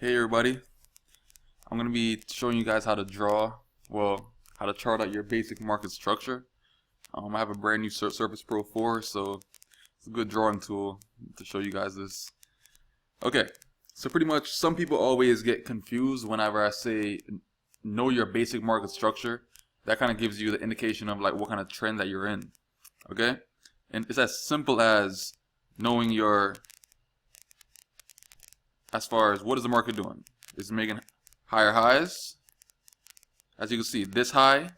Hey everybody, I'm going to be showing you guys how to how to chart out your basic market structure. I have a brand new Surface Pro 4, so it's a good drawing tool to show you guys this. Okay, so pretty much some people always get confused whenever I say know your basic market structure. That kind of gives you the indication of like what kind of trend that you're in. Okay, and it's as simple as knowing as far as what is the market doing. It's making higher highs. As you can see, this high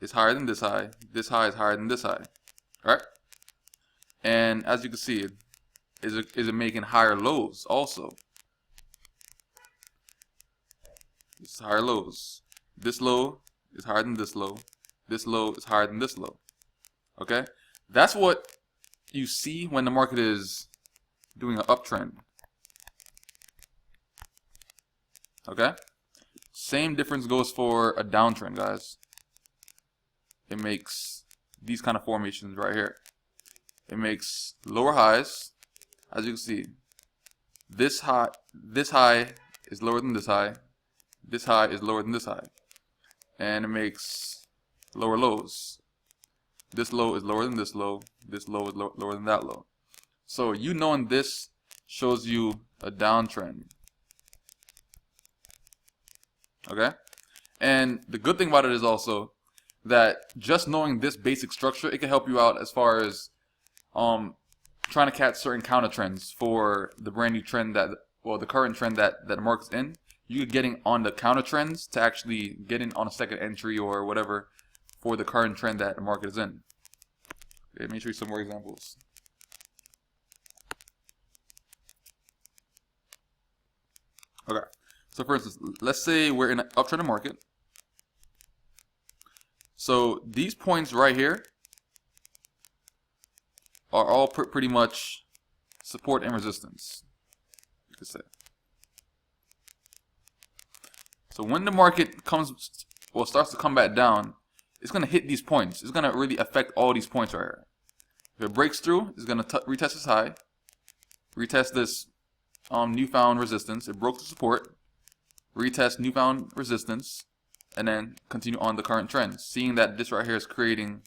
is higher than this high. This high is higher than this high. All right? And as you can see, is it making higher lows also? This is higher lows. This low is higher than this low. This low is higher than this low. Okay? That's what you see when the market is doing an uptrend. Okay? Same difference goes for a downtrend, guys. It makes these kind of formations right here. It makes lower highs. As you can see, this high is lower than this high. This high is lower than this high. And it makes lower lows. This low is lower than this low. This low is lower than that low. So you knowing this shows you a downtrend. Okay? And the good thing about it is also that just knowing this basic structure, it can help you out as far as trying to catch certain counter trends for the brand new trend the current trend that the market's in. You're getting on the counter trends to actually get in on a second entry or whatever for the current trend that the market is in. Okay, let me show you some more examples. Okay, so for instance, let's say we're in an uptrend market. So these points right here are all pretty much support and resistance, you could say. So when the market starts to come back down, it's going to hit these points. It's going to really affect all these points right here. If it breaks through, it's going to retest this high, retest this newfound resistance. It broke the support, retest newfound resistance, and then continue on the current trend. Seeing that this right here is creating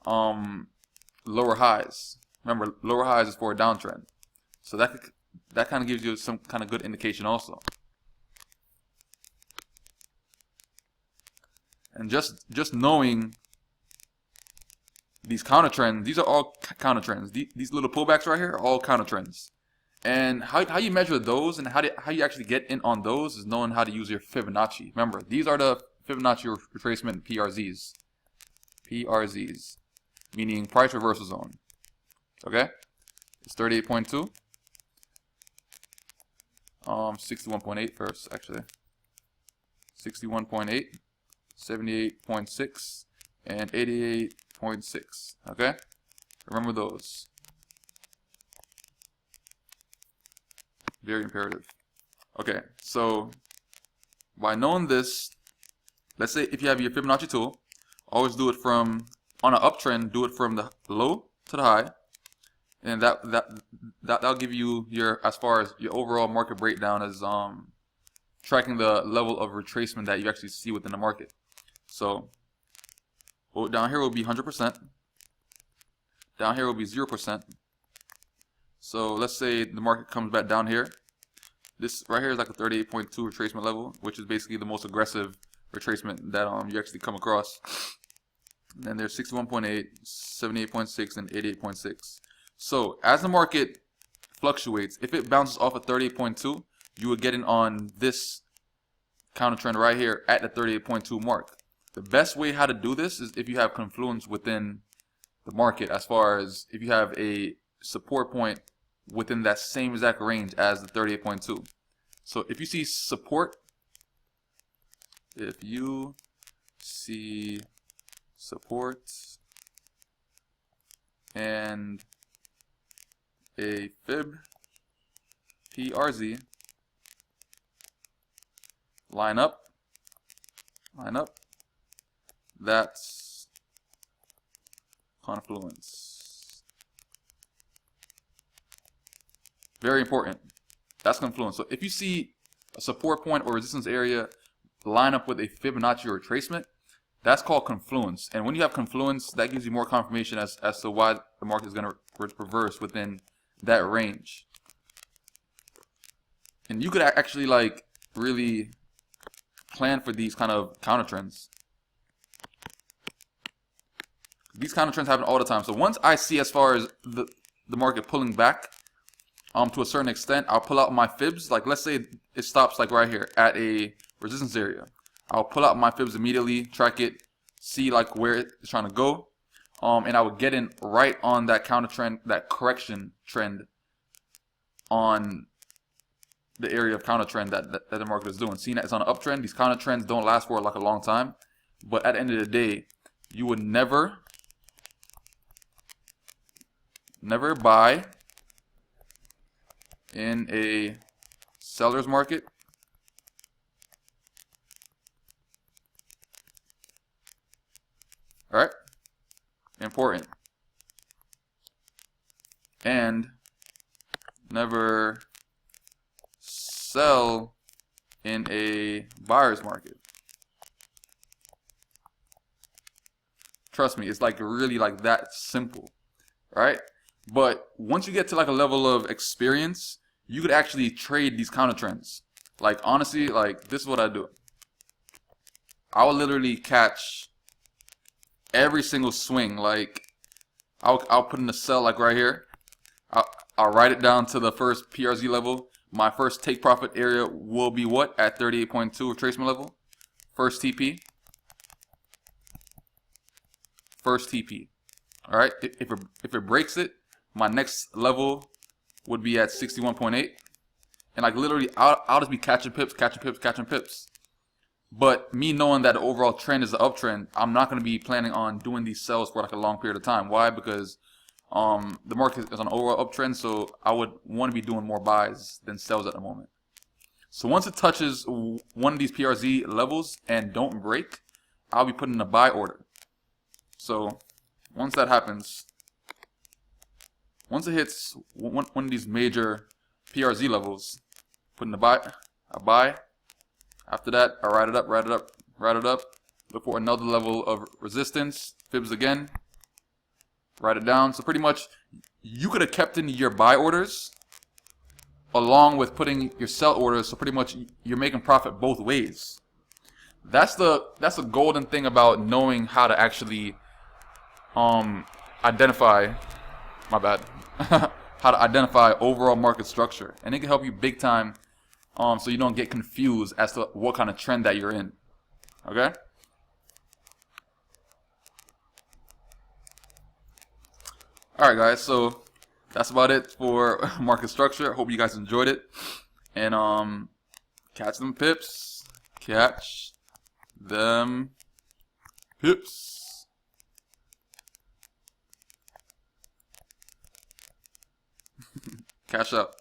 lower highs. Remember, lower highs is for a downtrend. So that kind of gives you some kind of good indication also. And just knowing these counter trends, these are all counter trends. These little pullbacks right here are all counter trends. And how you measure those and how you actually get in on those is knowing how to use your Fibonacci. Remember, these are the Fibonacci retracement PRZs. PRZs, meaning price reversal zone. Okay? It's 38.2. 61.8 first, actually. 61.8, 78.6, and 88.6. Okay? Remember those. Very imperative. Okay, so by knowing this, let's say if you have your Fibonacci tool, always do it on an uptrend, do it from the low to the high, and that'll give you as far as your overall market breakdown as tracking the level of retracement that you actually see within the market. So down here will be 100%. Down here will be 0%. So let's say the market comes back down here. This right here is like a 38.2 retracement level, which is basically the most aggressive retracement that you actually come across. And then there's 61.8, 78.6, and 88.6. So as the market fluctuates, if it bounces off of 38.2, you would get in on this counter trend right here at the 38.2 mark. The best way how to do this is if you have confluence within the market, as far as if you have a support point within that same exact range as the 38.2. So if you see support, and a fib PRZ line up, that's confluence. Very important. That's confluence. So if you see a support point or resistance area line up with a Fibonacci or retracement, that's called confluence. And when you have confluence, that gives you more confirmation as to why the market is going to reverse within that range. And you could actually like really plan for these kind of counter trends. These counter trends happen all the time. So once I see as far as the market pulling back to a certain extent, I'll pull out my fibs. Like let's say it stops like right here at a resistance area. I'll pull out my fibs immediately, track it, see like where it's trying to go, and I would get in right on that counter trend, that correction trend on the area of counter trend that the market is doing. Seeing that it's on an uptrend, these counter trends don't last for like a long time, but at the end of the day, you would never buy in a seller's market. All right, important. And never sell in a buyer's market. Trust me, it's like really like that simple, right? But once you get to like a level of experience, you could actually trade these counter trends. Like honestly, like this is what I do. I will literally catch every single swing. Like I'll put in a sell like right here. I'll write it down to the first PRZ level. My first take profit area will be what? At 38.2 retracement level. First TP. First TP. All right. If it breaks it, my next level would be at 61.8. And like literally, I'll just be catching pips, catching pips. But me knowing that the overall trend is the uptrend, I'm not going to be planning on doing these sells for like a long period of time. Why? Because the market is on an overall uptrend, so I would want to be doing more buys than sells at the moment. So once it touches one of these PRZ levels and don't break, I'll be putting in a buy order. So once that happens, once it hits one of these major PRZ levels, put in a buy. After that, I write it up, look for another level of resistance, fibs again, write it down. So pretty much, you could have kept in your buy orders along with putting your sell orders. So pretty much, you're making profit both ways. That's the golden thing about knowing how to actually identify. My bad. How to identify overall market structure, and it can help you big time. So you don't get confused as to what kind of trend that you're in. Okay? Alright guys, so that's about it for market structure. Hope you guys enjoyed it. And catch them pips. Catch them pips. Cash up.